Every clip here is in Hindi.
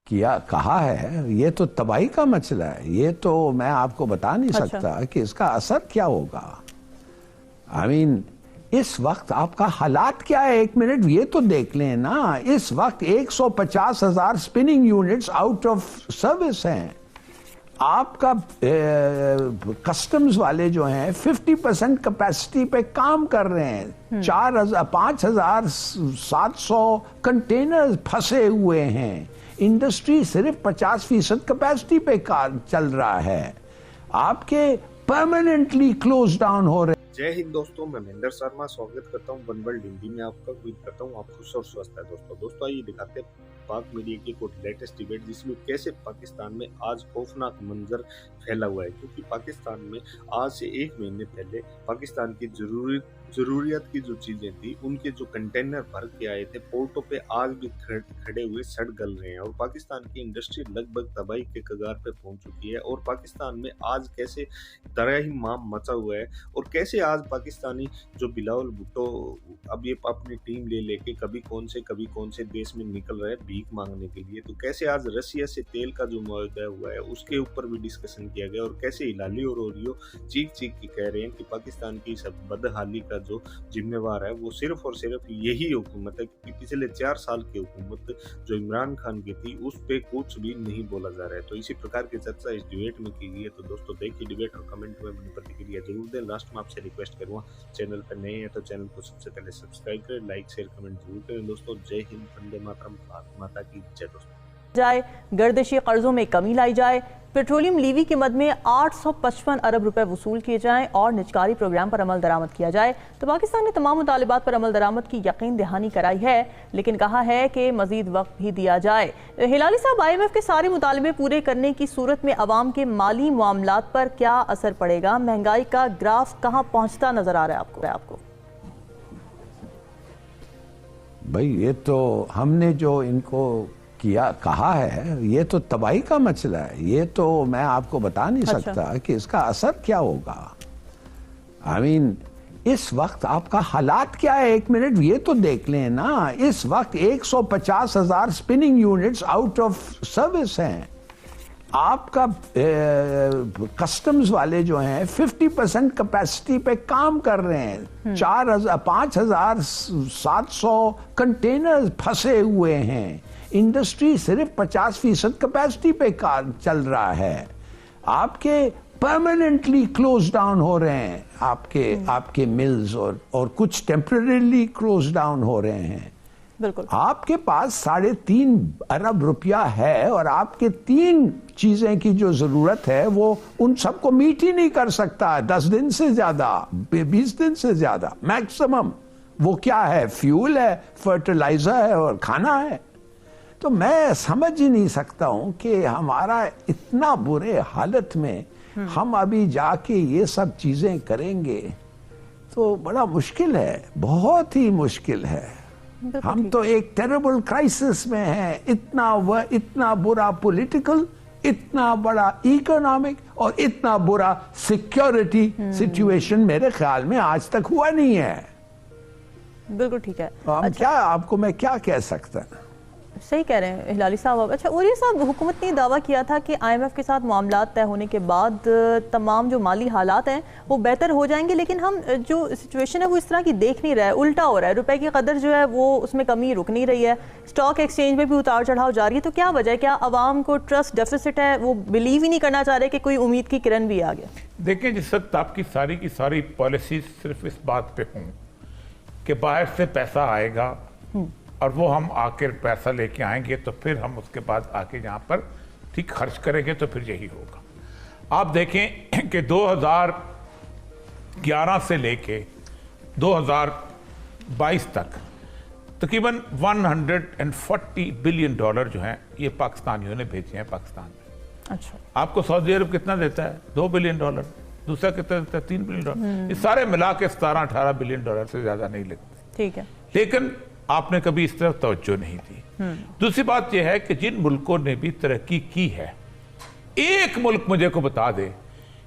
किया कहा है, ये तो तबाही का मसला है। ये तो मैं आपको बता नहीं सकता कि इसका असर क्या होगा। आई मीन इस वक्त आपका हालात क्या है, एक मिनट ये तो देख लें ना। इस वक्त 150,000 spinning units out of service हैं। आपका कस्टम्स वाले जो हैं 50% कैपेसिटी पे काम कर रहे हैं। 5,700 कंटेनर फंसे हुए हैं। इंडस्ट्री सिर्फ 50% कैपेसिटी पे चल रहा है। आपके परमानेंटली क्लोज डाउन हो रहे। जय हिंद दोस्तों, मैं महेंद्र शर्मा स्वागत करता हूं वन वर्ल्ड हिंदी में आपका। उम्मीद करता हूं आप खुश और स्वस्थ है। दोस्तों आइए दिखाते हैं पाक मीडिया की कुछ लेटेस्ट डिबेट, जिसमें कैसे पाकिस्तान में आज खौफनाक मंजर फैला हुआ है। क्योंकि पाकिस्तान में आज से 1 महीने पहले पाकिस्तान की जरूरियत की जो चीजें थी, उनके जो कंटेनर भर के आए थे पोर्टों पे, आज भी खड़े हुए सड़ गल रहे हैं। और पाकिस्तान की इंडस्ट्री लगभग तबाही के कगार पे पहुंच चुकी है। और पाकिस्तान में आज कैसे तबाही मचा हुआ है, और कैसे आज पाकिस्तानी जो बिलावल भुट्टो अब ये अपनी टीम ले लेके कभी कौन से देश में निकल रहे हैं भीख मांगने के लिए। तो कैसे आज रसिया से तेल का जो मुआहदा हुआ है उसके ऊपर भी डिस्कशन किया गया। और कैसे हिलाली और ओरियो चीख के कह रहे हैं कि पाकिस्तान की सब बदहाली का जो जिम्मेवार है वो सिर्फ और सिर्फ यही हुकूमत है। क्योंकि पिछले 4 साल की हुकूमत जो इमरान खान की थी उस पर कुछ भी नहीं बोला जा रहा है। तो इसी प्रकार की चर्चा इस डिबेट में की गई है। तो दोस्तों देखिए डिबेट और कमेंट में अपनी प्रतिक्रिया जरूर दें। लास्ट में आपसे रिक्वेस्ट करूँगा, चैनल पर नए हैं तो चैनल को सबसे पहले सब्सक्राइब करें, लाइक शेयर कमेंट जरूर करें। दोस्तों जय हिंद, वंदे मातरम, भारत माता की जय। दोस्तों जाए गर्दिशी कर्जों में कमी लाई जाए, पेट्रोलियम लीवी की मद में 855 अरब रुपए वसूल किए जाएं और निजकारी प्रोग्राम पर अमल दरामद किया जाए। तो पाकिस्तान ने तमाम मुतालिबात पर अमल दरामद की यकीन दहानी कराई है, लेकिन कहा है कि मजीद वक्त भी दिया जाए। हिलाली साहब, IMF के सारे मुतालिबे पूरे करने की सूरत में अवाम के माली मामलात पर क्या असर पड़ेगा? महंगाई का ग्राफ कहाँ पहुँचता नजर आ रहा है आपको? भाई ये तो हमने जो इनको कहा है, ये तो तबाही का मसला है। ये तो मैं आपको बता नहीं सकता कि इसका असर क्या होगा। आई मीन इस वक्त आपका हालात क्या है, एक मिनट ये तो देख लें ना। इस वक्त 150,000 spinning units out of service हैं। आपका कस्टम्स वाले जो हैं 50% कैपेसिटी पे काम कर रहे हैं। 5,700 कंटेनर फंसे हुए हैं। इंडस्ट्री सिर्फ 50% कैपेसिटी पे चल रहा है। आपके परमानेंटली क्लोज डाउन हो रहे हैं आपके मिल्स, और कुछ टेम्परेरीली क्लोज डाउन हो रहे हैं। बिल्कुल। आपके पास 3.5 अरब रुपया है, और आपके 3 चीजें की जो जरूरत है वो उन सबको मीट ही नहीं कर सकता 10 दिन से ज्यादा, 20 दिन से ज्यादा मैक्सिमम। वो क्या है? फ्यूल है, फर्टिलाइजर है और खाना है। तो मैं समझ ही नहीं सकता हूं कि हमारा इतना बुरे हालत में हम अभी जाके ये सब चीजें करेंगे तो बड़ा मुश्किल है, बहुत ही मुश्किल है। हम तो एक टेरेबल क्राइसिस में हैं। इतना बुरा पॉलिटिकल, इतना बड़ा इकोनॉमिक और इतना बुरा सिक्योरिटी सिचुएशन मेरे ख्याल में आज तक हुआ नहीं है। बिल्कुल ठीक है। आपको मैं क्या कह सकता हूं? सही कह रहे हैं हिलाली साहब। अच्छा ओरिया साहब, हुकूमत ने दावा किया था कि IMF के साथ मामलात तय होने के बाद तमाम जो माली हालात हैं वो बेहतर हो जाएंगे, लेकिन हम जो सिचुएशन है वो इस तरह की देख नहीं रहा है, उल्टा हो रहा है। रुपए की कदर जो है वो उसमें कमी रुक नहीं रही है, स्टॉक एक्सचेंज में भी उतार चढ़ाव जारी है। तो क्या वजह है? क्या आवाम को ट्रस्ट डेफिसिट है? वो बिलीव ही नहीं करना चाह रहे कि कोई उम्मीद की किरण भी आ गया? देखिए, जिस वक्त आपकी सारी पॉलिसी सिर्फ इस बात पे हों कि बाहर से पैसा आएगा और वो हम आकर पैसा लेके आएंगे, तो फिर हम उसके बाद आके यहाँ पर ठीक खर्च करेंगे, तो फिर यही होगा। आप देखें कि 2011 से लेके 2022 तक तकरीबन 140 बिलियन डॉलर जो हैं ये पाकिस्तानियों ने भेजे हैं पाकिस्तान में। अच्छा, आपको सऊदी अरब कितना देता है? 2 बिलियन डॉलर। दूसरा कितना देता है? 3 बिलियन डॉलर। ये सारे मिला के 17-18 बिलियन डॉलर से ज्यादा नहीं लगते। ठीक है, लेकिन आपने कभी इस तरफ तवज्जो नहीं दी। दूसरी बात यह है कि जिन मुल्कों ने भी तरक्की की है, एक मुल्क मुझे को बता दे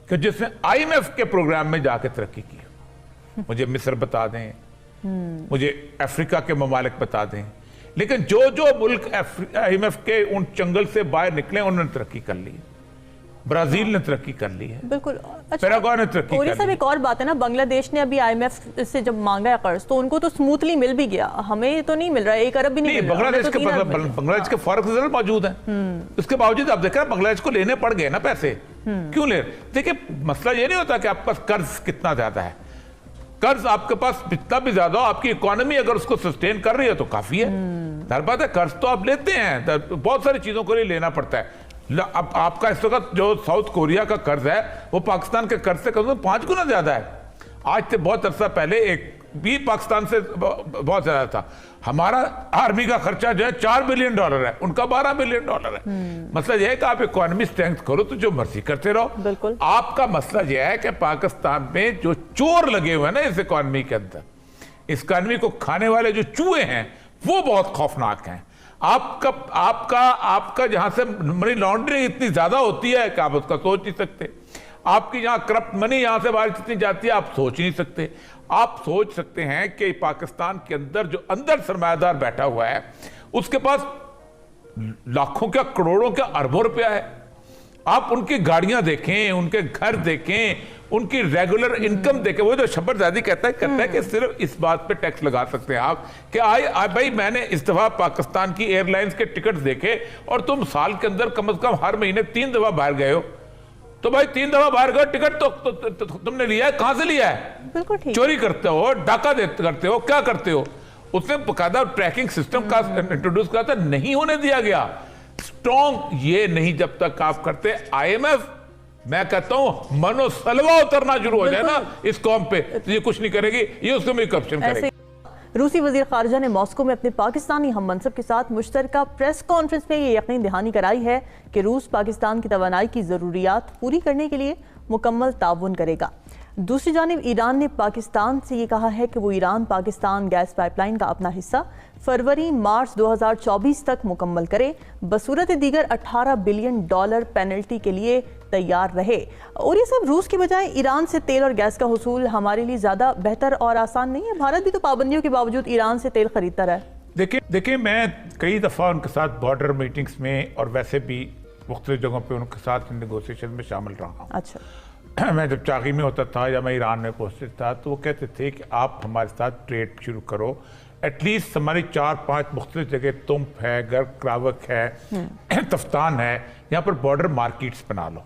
कि जिसने IMF के प्रोग्राम में जाकर तरक्की की। मुझे मिस्र बता दें, मुझे अफ्रीका के ममालिक बता दें, लेकिन जो जो मुल्क IMF के उन जंगल से बाहर निकले उन्होंने तरक्की कर ली है। ब्राजील ने तरक्की कर ली है, बिल्कुल। पैराग्वे ने तरक्की कर ली है। एक और बात है ना, बांग्लादेश ने अभी IMF से जब मांगा है कर्ज तो उनको तो स्मूथली मिल भी गया, हमें तो नहीं मिल रहा है, 1 अरब भी नहीं मिल रहा। बांग्लादेश के फॉरेक्स रिजर्व मौजूद है, उसके बावजूद आप देख रहे हैं बांग्लादेश को लेने पड़ गए ना पैसे। क्यों ले? देखिए मसला ये नहीं होता कि आपके पास कर्ज कितना ज्यादा है, कर्ज आपके पास जितना भी ज्यादा हो, आपकी इकोनॉमी अगर उसको सस्टेन कर रही है तो काफी है। हर बात है, कर्ज तो आप लेते हैं, बहुत सारी चीजों के लिए लेना पड़ता है। अब आपका इस वक्त जो साउथ कोरिया का कर्ज है वो पाकिस्तान के कर्ज से कम से कम 5 गुना ज्यादा है। आज से बहुत अरसा पहले एक भी पाकिस्तान से बहुत ज्यादा था। हमारा आर्मी का खर्चा जो है $4 बिलियन है, उनका $12 बिलियन है। मसला यह है कि आप इकोनॉमी स्ट्रेंथ करो तो जो मर्जी करते रहो। बिल्कुल। आपका मसला यह है कि पाकिस्तान में जो चोर लगे हुए हैं ना इस इकोनॉमी के अंदर, इस इकोनॉमी को खाने वाले जो चूहे हैं वो बहुत खौफनाक हैं। आपका जहां से मनी लॉन्ड्रिंग इतनी ज्यादा होती है कि आप उसका सोच नहीं सकते। आपकी जहां करप्ट मनी यहां से बाहर कितनी जाती है आप सोच नहीं सकते। आप सोच सकते हैं कि पाकिस्तान के अंदर जो अंदर सरमायादार बैठा हुआ है उसके पास लाखों क्या, करोड़ों क्या, अरबों रुपया है। आप उनकी गाड़ियां देखें, उनके घर देखें, उनकी रेगुलर इनकम देखें। वो जो शब्बरजादी कहता है कि सिर्फ इस बात पे टैक्स लगा सकते हैं आप कि भाई मैंने इस दफा पाकिस्तान की एयरलाइंस के टिकट देखे और तुम साल के अंदर कम से कम हर महीने 3 दफा बाहर गए हो, तो भाई 3 दफा बाहर गए, टिकट तो तुमने लिया है, कहां से लिया है? बिल्कुल ठीक। चोरी करते हो, डाका करते हो, क्या करते हो? उसने बकायदा ट्रैकिंग सिस्टम का इंट्रोड्यूस किया था, नहीं होने दिया गया। स्ट्रॉन्ग ये नहीं जब तक आप करते। IMF मैं कहता हूं मनो सलवा उतरना शुरू हो जाए ना इस कौम पे तो ये कुछ नहीं करेगी, ये उसको भी करप्शन करेगी। रूसी वजीर खारजा ने मॉस्को में अपने पाकिस्तानी हम मनसब के साथ मुश्तरका प्रेस कॉन्फ्रेंस में ये यकीन दहानी कराई है कि रूस पाकिस्तान की तवानाई की ज़रूरियात पूरी करने के लिए मुकम्मल ताउन करेगा। दूसरी जानिब ईरान ने पाकिस्तान से ये कहा है कि वो ईरान पाकिस्तान गैस पाइपलाइन का अपना हिस्सा फरवरी-मार्च 2024 तक मुकम्मल करे, बसूरत दीगर $18 बिलियन पेनल्टी के लिए तैयार रहे। और ये सब रूस के बजाय ईरान से तेल और गैस का हुसूल हमारे लिए ज़्यादा बेहतर और आसान नहीं है? भारत भी तो पाबंदियों के बावजूद ईरान से तेल खरीदता रहा है। देखिए मैं कई दफ़ा उनके साथ बॉर्डर मीटिंग्स में और वैसे भी मुख्तलिफ जगहों पे उनके साथ नेगोशिएशन में शामिल रहा हूँ। अच्छा। मैं जब चाकी में होता था या मैं ईरान में पोस्टेड था तो वो कहते थे कि आप हमारे साथ ट्रेड शुरू करो, एटलीस्ट हमारी 4-5 मुख्तलिफ जगह तुम्प है, गर्क क्रावक है, तफ्तान है, यहाँ पर बॉर्डर मार्केट्स बना लो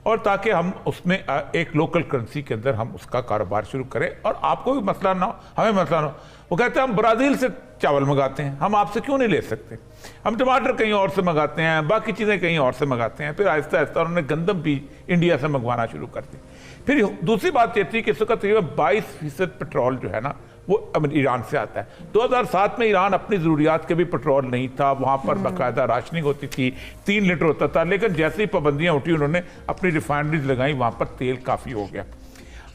और ताकि हम उसमें एक लोकल करेंसी के अंदर हम उसका कारोबार शुरू करें और आपको भी मसला ना हो, हमें मसला ना हो। वो कहते हैं हम ब्राज़ील से चावल मंगाते हैं, हम आपसे क्यों नहीं ले सकते? हम टमाटर कहीं और से मंगाते हैं, बाकी चीज़ें कहीं और से मंगाते हैं। फिर आहिस्ता आहिस्ता उन्होंने गंदम भी इंडिया से मंगवाना शुरू कर दी। फिर दूसरी बात ये थी कि इस वक्त तकरीबन 22% पेट्रोल जो है ना वो ईरान से आता है। 2007 में ईरान अपनी ज़रूरियात के भी पेट्रोल नहीं था, वहाँ पर बाकायदा राशनिंग होती थी, 3 लीटर होता था। लेकिन जैसे ही पाबंदियाँ उठी उन्होंने अपनी रिफाइनरीज लगाई, वहाँ पर तेल काफ़ी हो गया।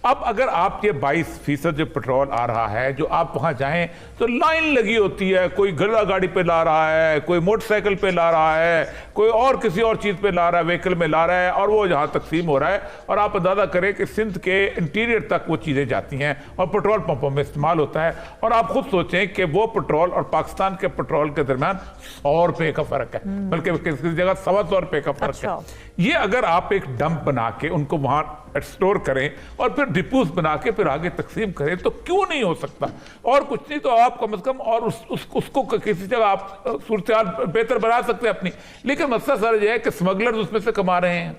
अब अगर आप ये 22% जो पेट्रोल आ रहा है, जो आप वहाँ जाएं तो लाइन लगी होती है, कोई घोड़ा गाड़ी पे ला रहा है, कोई मोटरसाइकिल पे ला रहा है, कोई और किसी और चीज़ पे ला रहा है, व्हीकल में ला रहा है और वो जहाँ तकसीम हो रहा है। और आप अंदाज़ा करें कि सिंध के इंटीरियर तक वो चीज़ें जाती हैं और पेट्रोल पंपों में इस्तेमाल होता है। और आप खुद सोचें कि वो पेट्रोल और पाकिस्तान के पेट्रोल के दरमियान 100 रुपये का फ़र्क है, बल्कि किसी जगह 125 रुपये का फ़र्क है। ये अगर आप एक डंप बना के उनको वहाँ स्टोर करें और फिर डिपोज बना के फिर आगे तकसीम करें तो क्यों नहीं हो सकता? और कुछ नहीं तो आप कम से कम और उसको किसी जगह आप सूरत बेहतर बना सकते हैं अपनी। लेकिन मसला सर यह है कि स्मगलर्स उसमें से कमा रहे हैं।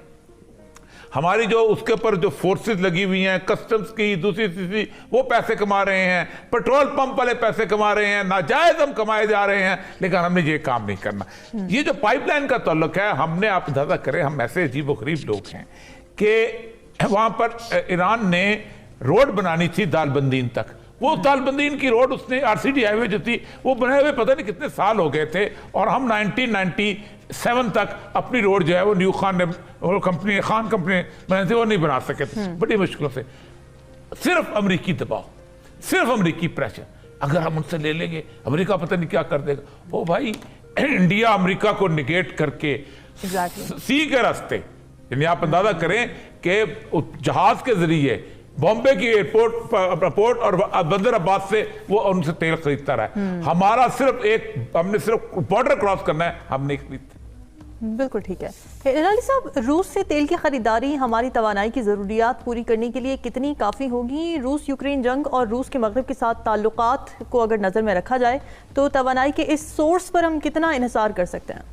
हमारी जो उसके ऊपर जो फोर्सेस लगी हुई हैं, कस्टम्स की, दूसरी तीसरी, वो पैसे कमा रहे हैं, पेट्रोल पंप वाले पैसे कमा रहे हैं, नाजायज हम कमाए जा रहे हैं। लेकिन हमने ये काम नहीं करना। ये जो पाइपलाइन का ताल्लुक है, हमने आप अंदाजा करें, हम ऐसे अजीब गरीब लोग हैं कि वहां पर ईरान ने रोड बनानी थी दालबंदीन तक। वो दालबंदीन की रोड उसने RCD हाईवे जो थी वो बनाए हुए पता नहीं कितने साल हो गए थे और हम 1997 तक अपनी रोड जो है वो न्यू खान कंपनी बनाई थी, वो नहीं बना सके थे बड़ी मुश्किलों से। सिर्फ अमेरिकी दबाव, सिर्फ अमेरिकी प्रेशर। अगर हम उनसे ले लेंगे, अमेरिका पता नहीं क्या कर देगा। वो भाई इंडिया अमेरिका को निगेट करके सी के रास्ते, यानी आप अंदाजा करें कि जहाज के जरिए बॉम्बे की एयरपोर्ट पोर्ट और बंदर अब्बास से वो उनसे तेल खरीदता रहा है। हमारा हमने सिर्फ बॉर्डर क्रॉस करना है, हम नहीं खरीदते। बिल्कुल ठीक है। हिलाली साहब, रूस से तेल की खरीदारी हमारी तवानाई की ज़रूरियात पूरी करने के लिए कितनी काफ़ी होगी? रूस यूक्रेन जंग और रूस के मगरब के साथ ताल्लुकात को अगर नज़र में रखा जाए तो तवानाई के इस सोर्स पर हम कितना इन्हिसार कर सकते हैं?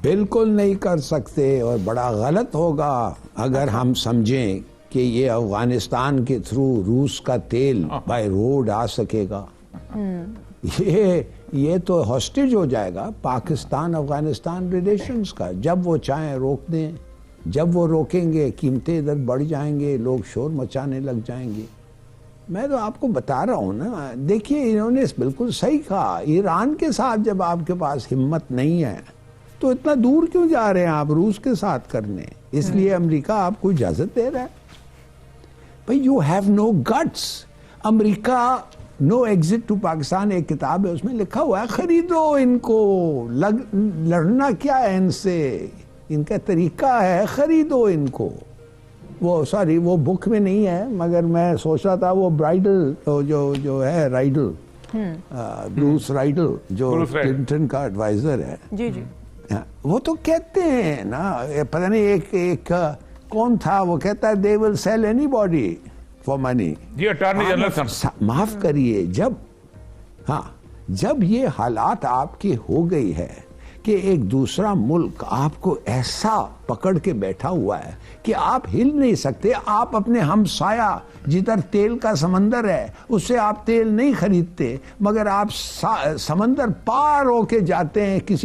बिल्कुल नहीं कर सकते, और बड़ा गलत होगा अगर हम समझें कि ये अफगानिस्तान के थ्रू रूस का तेल बाय रोड आ सकेगा। ये तो हॉस्टेज हो जाएगा पाकिस्तान अफगानिस्तान रिलेशंस का। जब वो चाहें रोक दें, जब वो रोकेंगे कीमतें इधर बढ़ जाएंगे, लोग शोर मचाने लग जाएंगे। मैं तो आपको बता रहा हूँ ना, देखिए इन्होंने बिल्कुल सही कहा। ईरान के साथ जब आपके पास हिम्मत नहीं है तो इतना दूर क्यों जा रहे हैं आप रूस के साथ करने? इसलिए अमेरिका आपको इजाजत दे रहा है। भाई you have no guts. America no exit to Pakistan एक किताब है, उसमें लिखा हुआ है खरीदो इनको, लड़ना क्या है इनसे, इनका तरीका है खरीदो इनको। वो बुक में नहीं है, मगर मैं सोच रहा था वो ब्राइडल जो है राइडल, ब्रूस राइडल जो क्लिंटन का एडवाइजर है, जी जी, वो तो कहते हैं ना, पता नहीं एक कौन था, वो कहता है they will sell anybody for money. जी, अटॉर्नी जनरल। माफ करिए, जब ये हालात आपकी हो गई है कि एक दूसरा मुल्क आपको ऐसा पकड़ के बैठा हुआ है कि आप हिल नहीं सकते, आप अपने हमसाया जिधर तेल का समंदर है उससे आप तेल नहीं खरीदते, मगर आप समंदर पार होके जाते हैं किसी